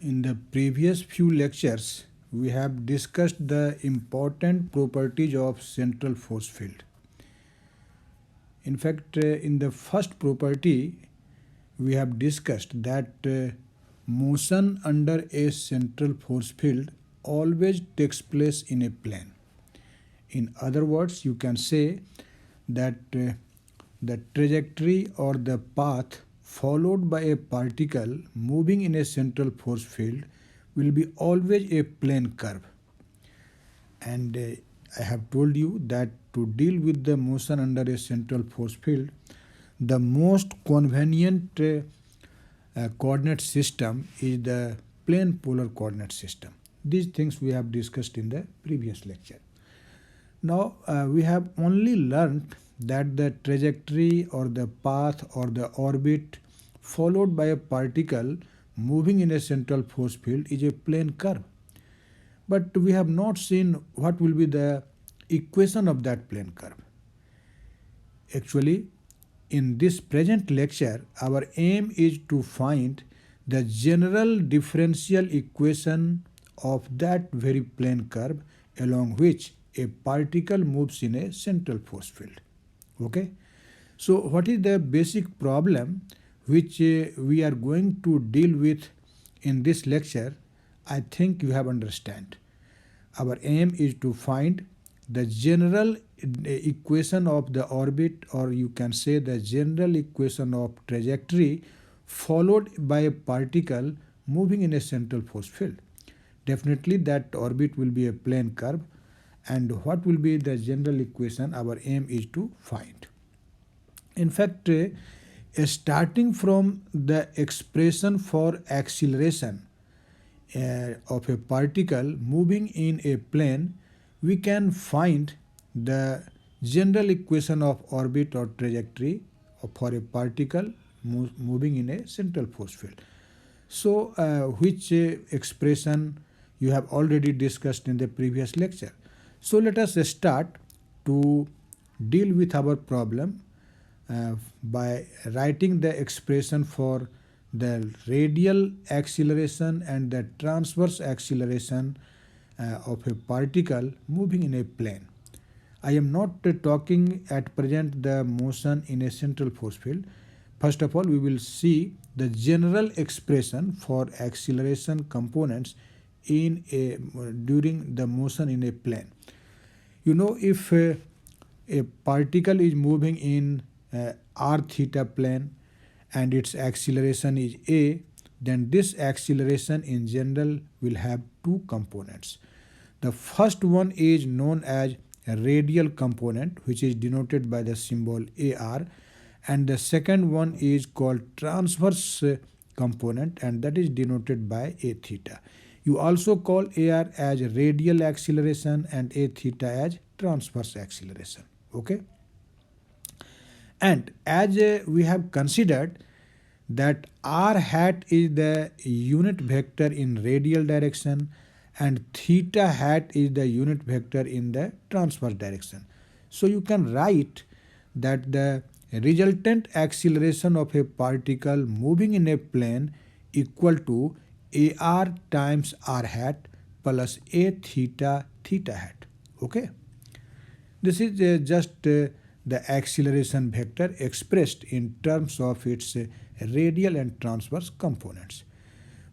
In the previous few lectures, we have discussed the important properties of central force field. In fact, in the first property, we have discussed that motion under a central force field always takes place in a plane. In other words, you can say that the trajectory or the path followed by a particle moving in a central force field will be always a plane curve. And I have told you that to deal with the motion under a central force field, the most convenient coordinate system is the plane polar coordinate system. These things we have discussed in the previous lecture. Now we have only learned that the trajectory or the path or the orbit followed by a particle moving in a central force field is a plane curve. But we have not seen what will be the equation of that plane curve. Actually, in this present lecture, our aim is to find the general differential equation of that very plane curve along which a particle moves in a central force field. Okay? So what is the basic problem which we are going to deal with in this lecture? I think you have understand. Our aim is to find the general equation of the orbit, or you can say the general equation of trajectory followed by a particle moving in a central force field. Definitely that orbit will be a plane curve, and what will be the general equation our aim is to find. In fact, starting from the expression for acceleration of a particle moving in a plane, we can find the general equation of orbit or trajectory for a particle moving in a central force field. So which expression you have already discussed in the previous lecture. So let us start to deal with our problem by writing the expression for the radial acceleration and the transverse acceleration of a particle moving in a plane. I am not talking at present the motion in a central force field. First of all, we will see the general expression for acceleration components in during the motion in a plane. You know, if a particle is moving in r theta plane and its acceleration is a, then this acceleration in general will have two components. The first one is known as a radial component, which is denoted by the symbol AR, and the second one is called transverse component, and that is denoted by a theta. You also call AR as radial acceleration and a theta as transverse acceleration. Okay? And as we have considered that r hat is the unit vector in radial direction and theta hat is the unit vector in the transverse direction. So you can write that the resultant acceleration of a particle moving in a plane equal to AR times r hat plus a theta theta hat. Okay? This is just the acceleration vector expressed in terms of its radial and transverse components.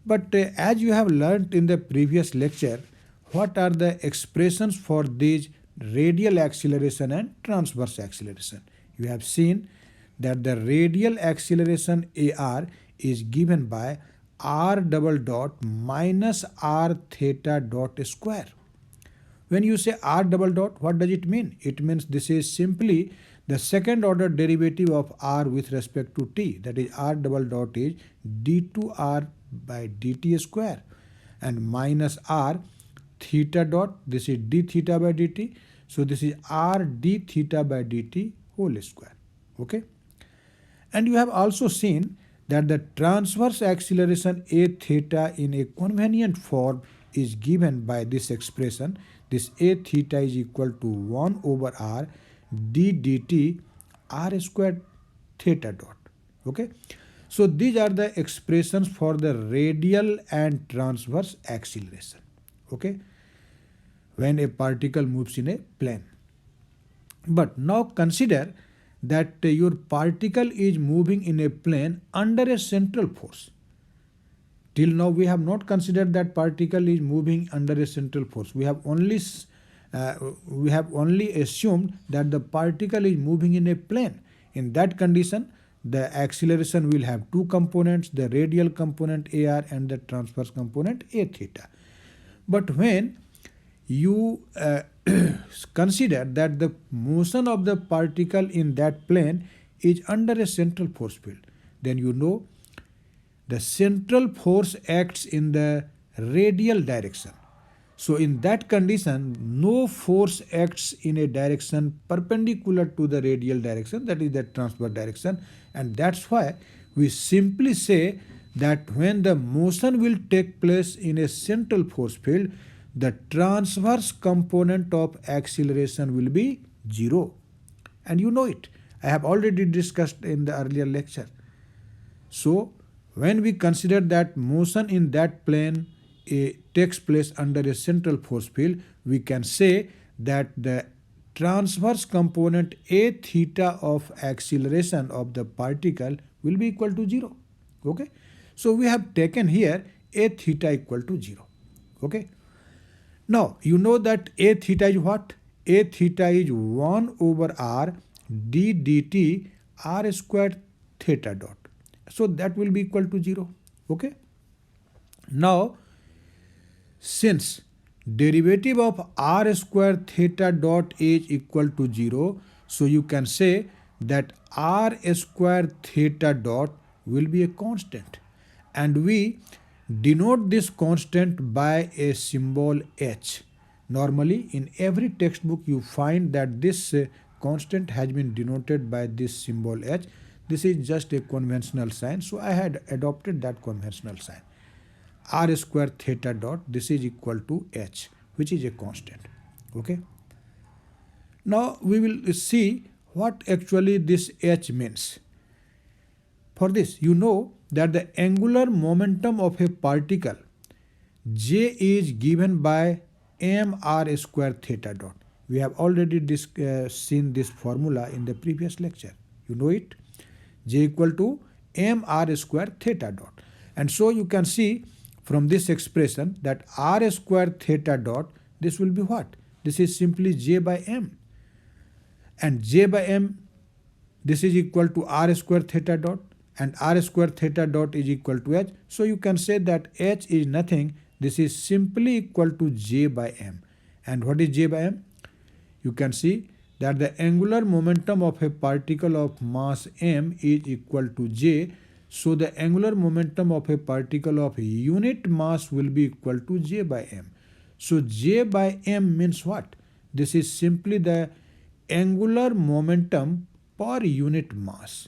But as you have learnt in the previous lecture, what are the expressions for these radial acceleration and transverse acceleration? You have seen that the radial acceleration AR is given by r double dot minus r theta dot square. When you say r double dot, what does it mean? It means this is simply the second order derivative of r with respect to t. That is r double dot is d2r by dt square, and minus r theta dot, this is d theta by dt. So this is r d theta by dt whole square. Okay? And you have also seen that the transverse acceleration a theta in a convenient form is given by this expression. This a theta is equal to 1 over r d dt r squared theta dot. Okay? So these are the expressions for the radial and transverse acceleration. Okay, when a particle moves in a plane. But now consider that your particle is moving in a plane under a central force. Till now we have not considered that particle is moving under a central force. Uh, we have only assumed that the particle is moving in a plane. In that condition, the acceleration will have two components, the radial component AR and the transverse component A theta. But when you consider that the motion of the particle in that plane is under a central force field, then you know the central force acts in the radial direction. So in that condition, no force acts in a direction perpendicular to the radial direction, that is the transverse direction, and that's why we simply say that when the motion will take place in a central force field, the transverse component of acceleration will be 0. And you know it. I have already discussed in the earlier lecture. So when we consider that motion in that plane takes place under a central force field, we can say that the transverse component A theta of acceleration of the particle will be equal to 0. Okay. So we have taken here A theta equal to 0. Okay. Now you know that A theta is what? A theta is 1 over r d dt r squared theta dot. So that will be equal to 0. Okay. Now since derivative of r squared theta dot is equal to 0, so you can say that r squared theta dot will be a constant, and we denote this constant by a symbol h. Normally in every textbook you find that this constant has been denoted by this symbol h. This is just a conventional sign, so I had adopted that conventional sign. R squared theta dot, this is equal to h, which is a constant. Okay. Now we will see what actually this h means. For this, you know that the angular momentum of a particle j is given by mr squared theta dot. We have already seen this formula in the previous lecture. You know it. J equal to mr squared theta dot. And so you can see from this expression that r squared theta dot, this will be what? This is simply j by m. And j by m, this is equal to r squared theta dot, and r squared theta dot is equal to h. So you can say that h is nothing. This is simply equal to j by m. And what is j by m? You can see that the angular momentum of a particle of mass m is equal to j. So the angular momentum of a particle of unit mass will be equal to j by m. So j by m means what? This is simply the angular momentum per unit mass.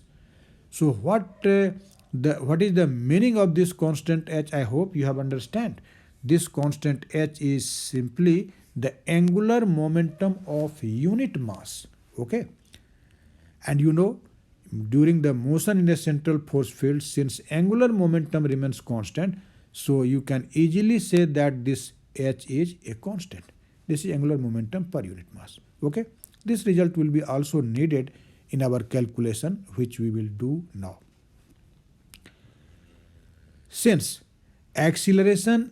So what is the meaning of this constant h? I hope you have understand. This constant h is simply the angular momentum of unit mass. Okay. And you know, during the motion in a central force field, since angular momentum remains constant, so you can easily say that this h is a constant. This is angular momentum per unit mass. Okay. This result will be also needed in our calculation, which we will do now. Since acceleration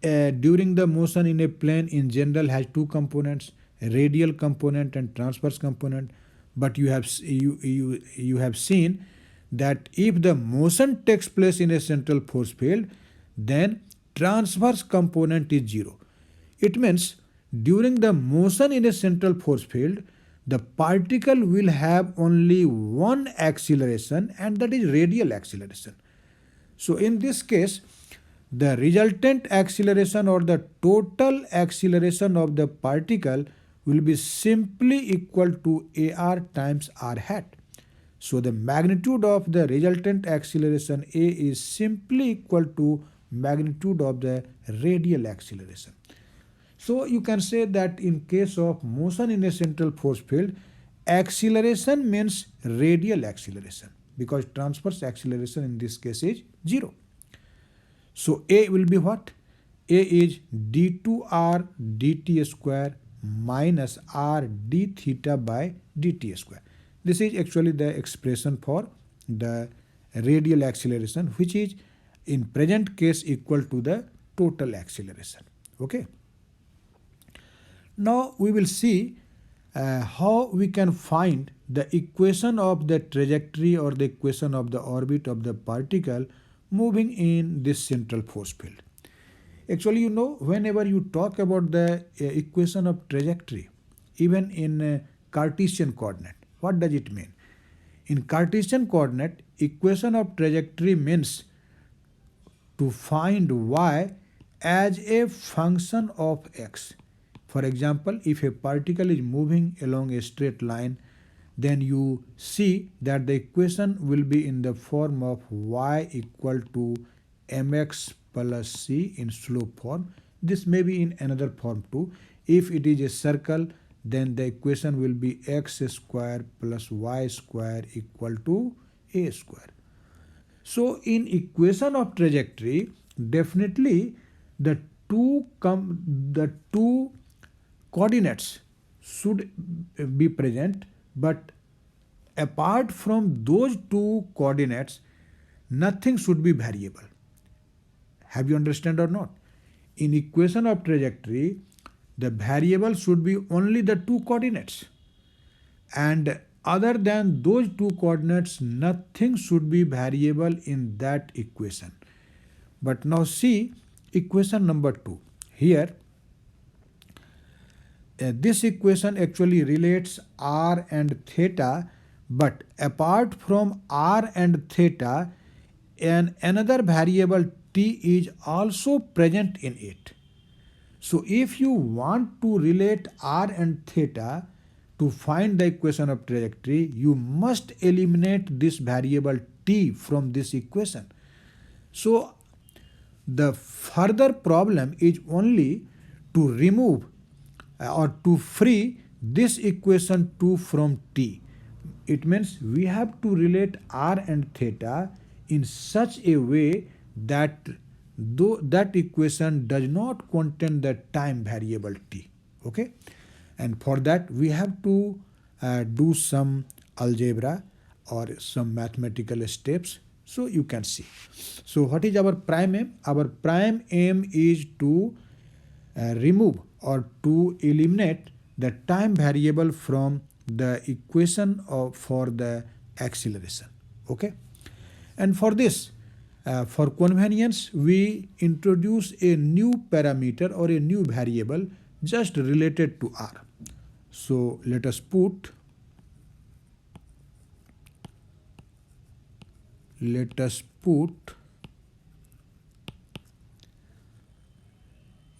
during the motion in a plane in general has two components, a radial component and transverse component, but you have seen that if the motion takes place in a central force field, then transverse component is 0. It means during the motion in a central force field, the particle will have only one acceleration, and that is radial acceleration. So in this case, the resultant acceleration or the total acceleration of the particle will be simply equal to ar times r hat. So the magnitude of the resultant acceleration a is simply equal to magnitude of the radial acceleration. So you can say that in case of motion in a central force field, acceleration means radial acceleration. because transverse acceleration in this case is 0. So A will be what? A is d2r dt square minus r d theta by dt square. This is actually the expression for the radial acceleration, which is in present case equal to the total acceleration. Okay. Now we will see how we can find the equation of the trajectory or the equation of the orbit of the particle moving in this central force field. Actually, you know, whenever you talk about the equation of trajectory, even in Cartesian coordinate, what does it mean? In Cartesian coordinate, equation of trajectory means to find y as a function of x. For example, if a particle is moving along a straight line, then you see that the equation will be in the form of y equal to mx plus c in slope form. This may be in another form too. If it is a circle, then the equation will be x square plus y square equal to a square. So in equation of trajectory, definitely the two coordinates should be present, but apart from those two coordinates, nothing should be variable. Have you understand or not? In equation of trajectory, the variable should be only the two coordinates, and other than those two coordinates, nothing should be variable in that equation. But now see equation number 2. Here this equation actually relates r and theta, but apart from r and theta, another variable t is also present in it. So if you want to relate r and theta to find the equation of trajectory, you must eliminate this variable t from this equation. So the further problem is only to remove or to free this equation 2 from t. It means we have to relate r and theta in such a way that that equation does not contain the time variable t. Okay, and for that we have to do some algebra or some mathematical steps. So you can see. So what is our prime aim? Our prime aim is to remove or to eliminate the time variable from the equation for the acceleration. Okay, and for this, for convenience, we introduce a new parameter or a new variable just related to r. So let us put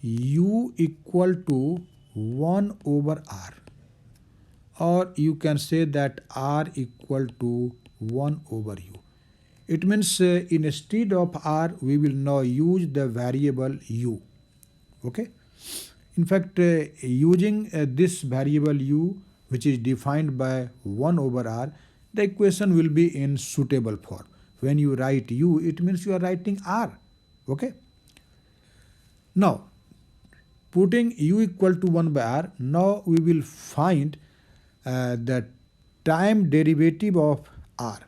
u equal to 1 over r, or you can say that r equal to 1 over u. It means instead of r, we will now use the variable u. Okay. In fact, using this variable u, which is defined by 1 over r, the equation will be in suitable form. When you write u, it means you are writing r. Okay. Now, putting u equal to 1 by r, now we will find the time derivative of r.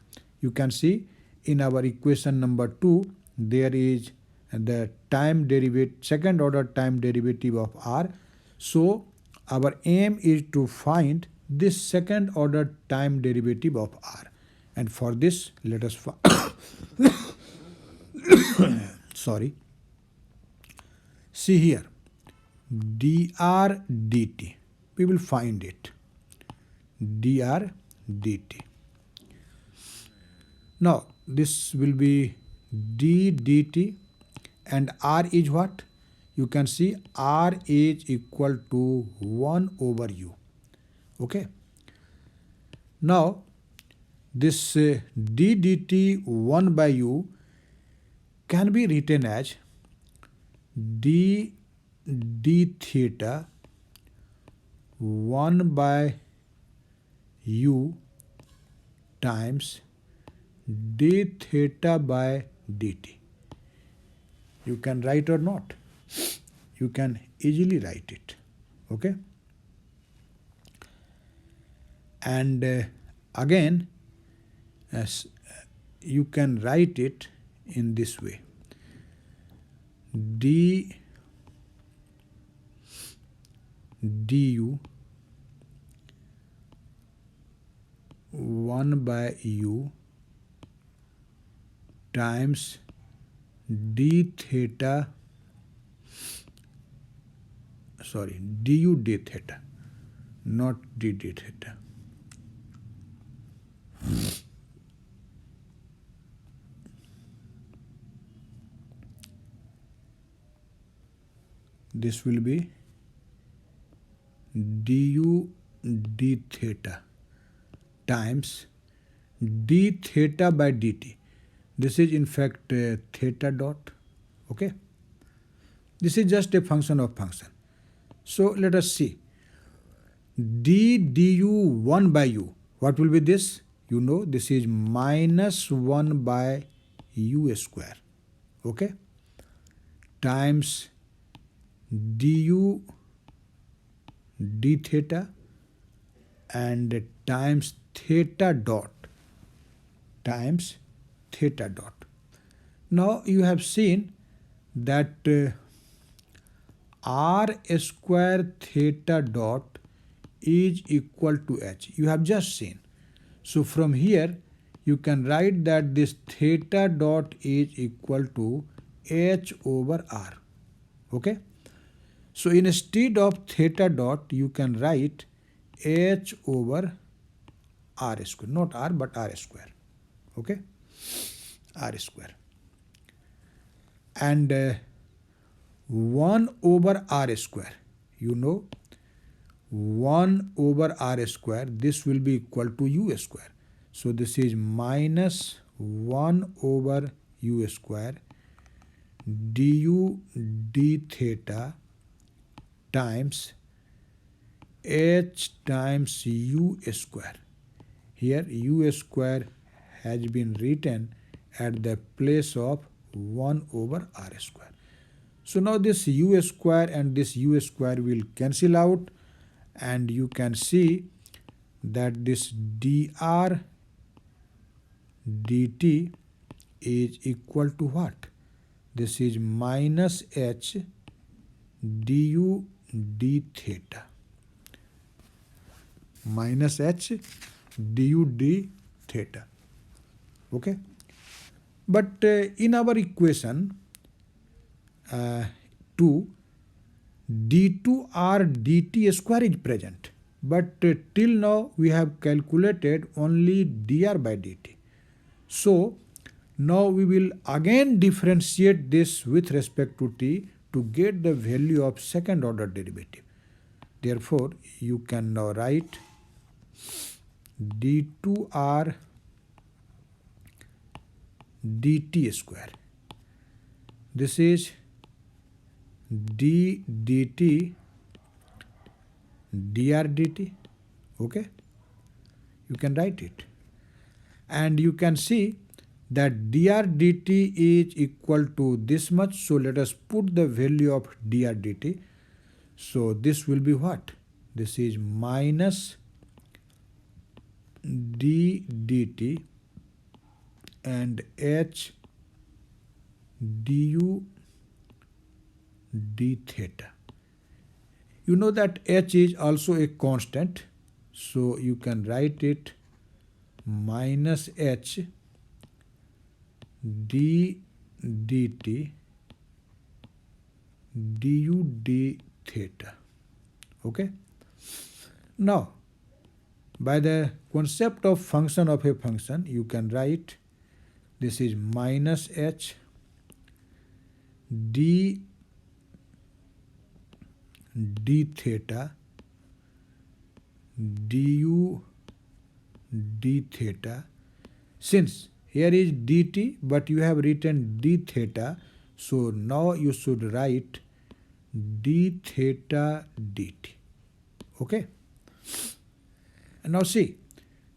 You can see in our equation number 2, there is the time derivative, second order time derivative of r. So our aim is to find this second order time derivative of r. And for this, let us sorry. See here, dr dt. We will find it. Dr dt. Now this will be d dt, and r is what? You can see r is equal to 1 over u. Okay. Now this d dt 1 by u can be written as d theta 1 by u times d theta by dt. You can write or not. You can easily write it. Okay. And again, as you can write it in this way: d du 1 by u times d theta, sorry, du d theta, not d d theta. This will be du d theta times d theta by dt. This is in fact theta dot. Okay. This is just a function of function. So let us see. d du 1 by u. What will be this? You know, this is minus 1 by u square. Okay. Times du d theta and times theta dot times theta dot. Now you have seen that r square theta dot is equal to h. You have just seen. So from here you can write that this theta dot is equal to h over r. Okay. So instead of theta dot, you can write h over r square, not r but r square. Okay, r square. And 1 over r square, you know, 1 over r square, this will be equal to u square. So this is minus 1 over u square du d theta times h times u square. Here u square has been written at the place of 1 over r square. So now this u square and this u square will cancel out, and you can see that this dr dt is equal to what? This is minus h du d theta, minus h du d theta. Okay. But in our equation 2, d2r dt square is present, but till now we have calculated only dr by dt. So now we will again differentiate this with respect to t to get the value of second order derivative. Therefore, you can now write d2r dt square. This is d dt dr dt. Okay, you can write it, and you can see that dr dt is equal to this much. So let us put the value of dr dt. So this will be what? This is minus d dt and h du d theta. You know that h is also a constant, so you can write it minus h d dt du d theta. Okay. Now, by the concept of function of a function, you can write this is minus h d d theta du d theta. Since here is dt, but you have written d theta, so now you should write d theta dt. Okay. And now see,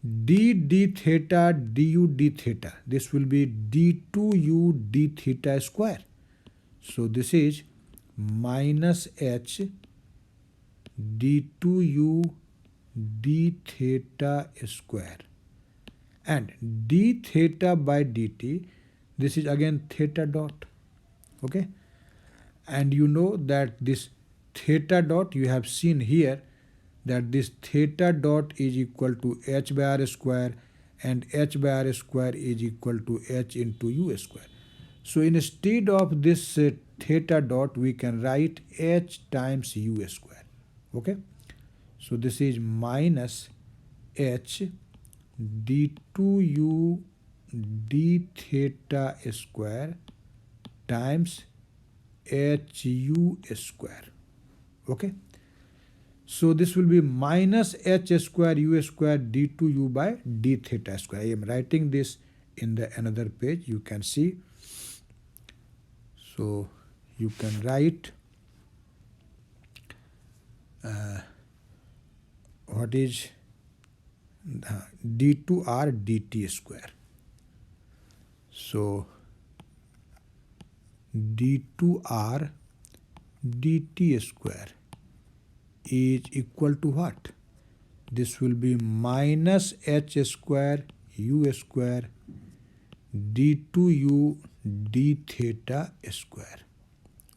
d theta du d theta. This will be d2u d theta square. So this is minus h d2u d theta square. And d theta by dt, this is again theta dot. Okay. And you know that this theta dot, you have seen here that this theta dot is equal to h by r square, and h by r square is equal to h into u square. So instead of this theta dot, we can write h times u square. Okay. So this is minus h d2u d theta square times hu square. Okay. So this will be minus h square u square d2u by d theta square. I am writing this in the another page. You can see. So you can write what is d2r dt square. So d2r dt square is equal to what? This will be minus h square u square d2u d theta square.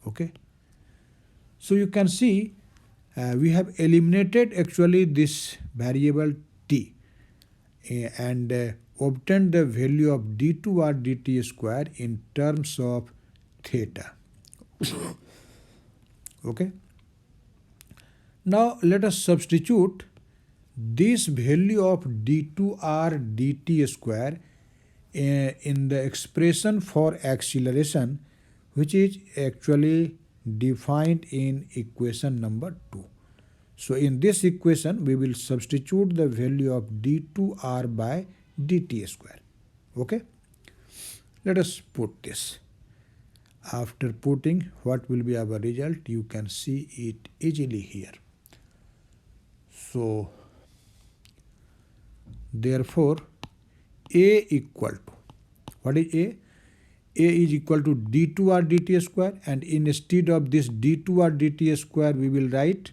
Okay. So you can see we have eliminated actually this variable t and obtained the value of d2r dt square in terms of theta. Okay. Now let us substitute this value of d2r dt square in the expression for acceleration, which is actually defined in equation number 2. So in this equation, we will substitute the value of d2r by dt square. Okay. Let us put this. After putting, what will be our result? You can see it easily here. So therefore a equal to, what is a? A is equal to d2r dt square, and instead of this d2r dt square, we will write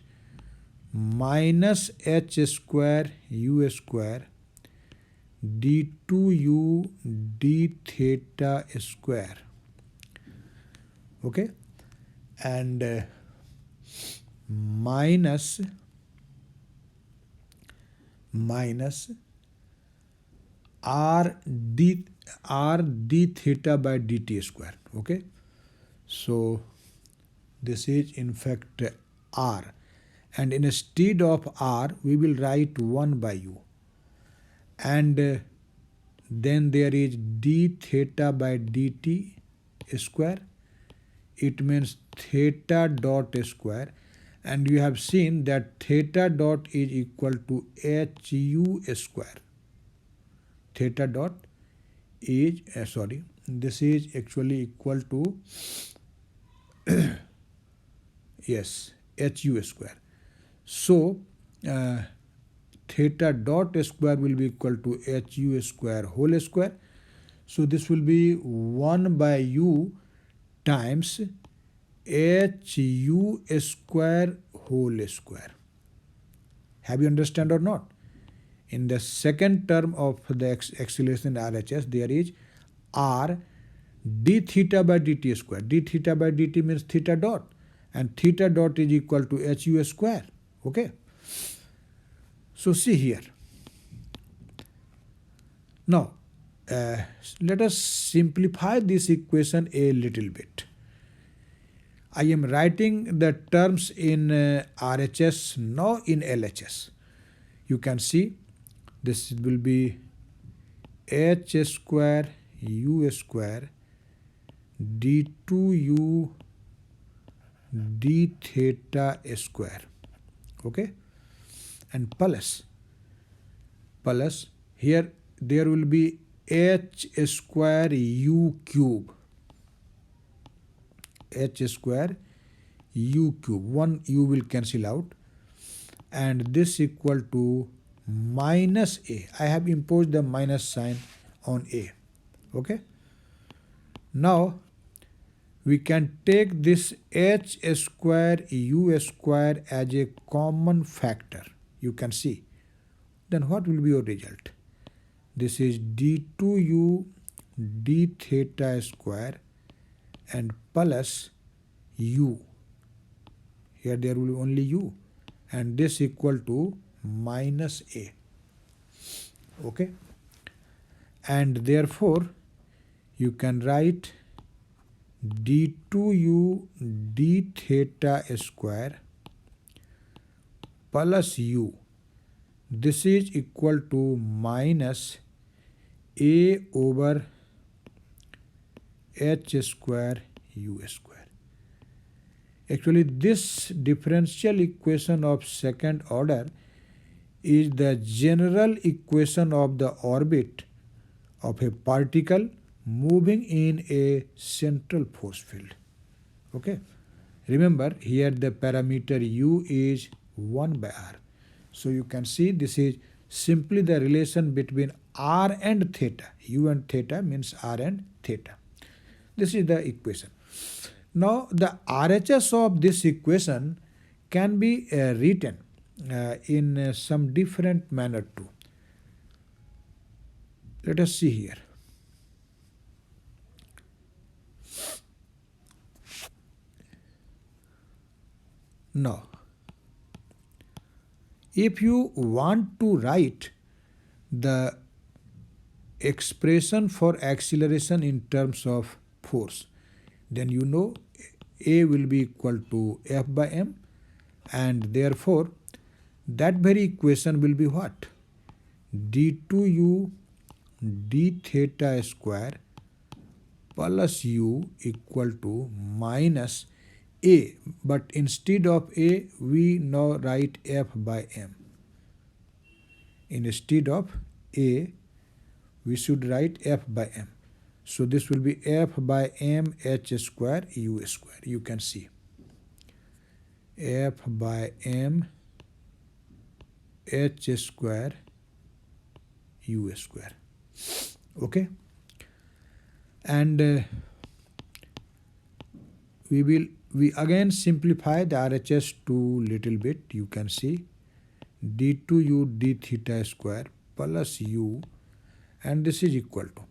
minus h square u square d2u d theta square. Okay. And minus r d theta by dt square. Okay. So this is in fact r, and instead of r we will write 1 by u, and then there is d theta by dt square. It means theta dot square, and you have seen that theta dot is equal to hu square. Theta dot is this is actually equal to yes, hu square. So theta dot square will be equal to hu square whole square. So this will be 1 by u times hu square whole square. Have you understand or not? In the second term of the acceleration RHS, there is r d theta by dt square. D theta by dt means theta dot, and theta dot is equal to hu square. Okay. So see here. Now let us simplify this equation a little bit. I am writing the terms in RHS, now in LHS. You can see this will be h square u square d2u d theta square. Okay. And plus here there will be h square u cube. H square u cube. One u will cancel out, and this equal to minus a. I have imposed the minus sign on a. Okay. Now we can take this h square u square as a common factor. You can see. Then what will be your result? This is d2u d theta square and plus u. Here there will be only u, and this equal to minus a. Okay. And therefore you can write d2u d theta square plus u. This is equal to minus a over h square u square. Actually, this differential equation of second order is the general equation of the orbit of a particle moving in a central force field. Okay. Remember, here the parameter u is 1 by r. So you can see this is simply the relation between r and theta. U and theta means r and theta. This is the equation. Now the RHS of this equation can be written in some different manner too. Let us see here. Now, if you want to write the expression for acceleration in terms of force, then you know A will be equal to F by m, and therefore that very equation will be what? d2u d theta square plus u equal to minus a, but instead of a we now write F by m. Instead of a we should write F by m. So this will be F by m h square u square. You can see F by m h square u square. Okay. And we again simplify the RHS to little bit. You can see d2u d theta square plus u, and this is equal to,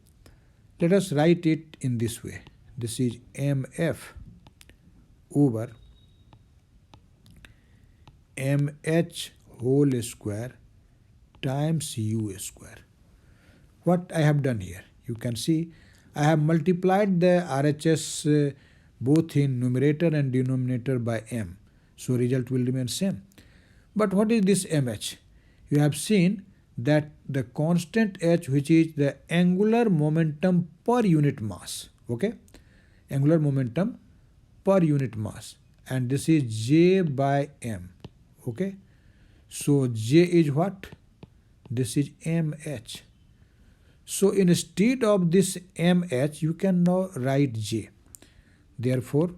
let us write it in this way. This is mf over mh whole square times u square. What I have done here, you can see I have multiplied the RHS both in numerator and denominator by m. So result will remain same. But what is this mh? You have seen that the constant h, which is the angular momentum per unit mass. Okay, angular momentum per unit mass, and this is j by m. Okay, so j is what? This is mh. So instead of this mh, you can now write j. Therefore,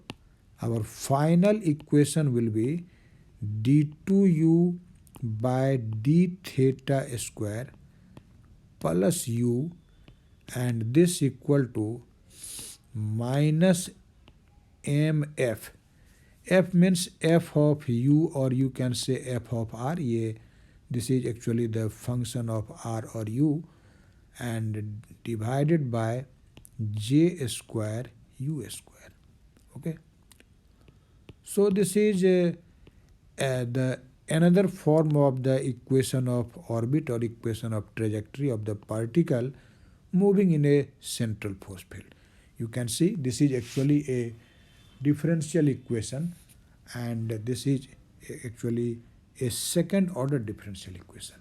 our final equation will be d2u by d theta square plus u, and this equal to minus mf. F means f of u, or you can say f of r. This is actually the function of r or u, and divided by j square u square. Okay. So this is the another form of the equation of orbit or equation of trajectory of the particle moving in a central force field. You can see this is actually a differential equation, and this is actually a second order differential equation.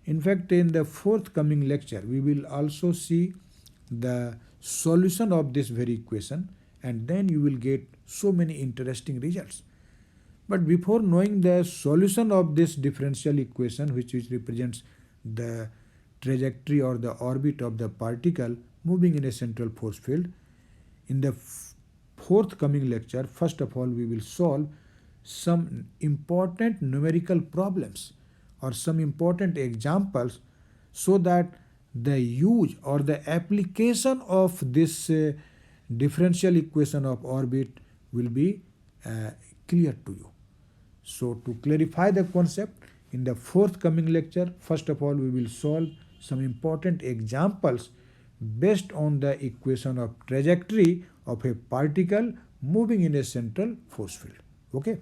In fact, in the forthcoming lecture, we will also see the solution of this very equation, and then you will get so many interesting results. But before knowing the solution of this differential equation, which represents the trajectory or the orbit of the particle moving in a central force field, in the forthcoming lecture, first of all, we will solve some important numerical problems or some important examples so that the use or the application of this differential equation of orbit will be clear to you. So to clarify the concept, in the forthcoming lecture, first of all, we will solve some important examples based on the equation of trajectory of a particle moving in a central force field. Okay,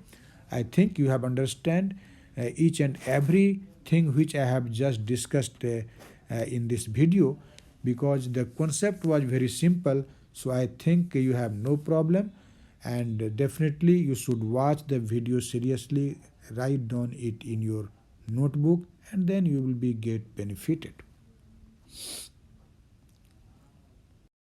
I think you have understand each and every thing which I have just discussed in this video, because the concept was very simple. So I think you have no problem, and definitely you should watch the video seriously, write down it in your notebook, and then you will be get benefited.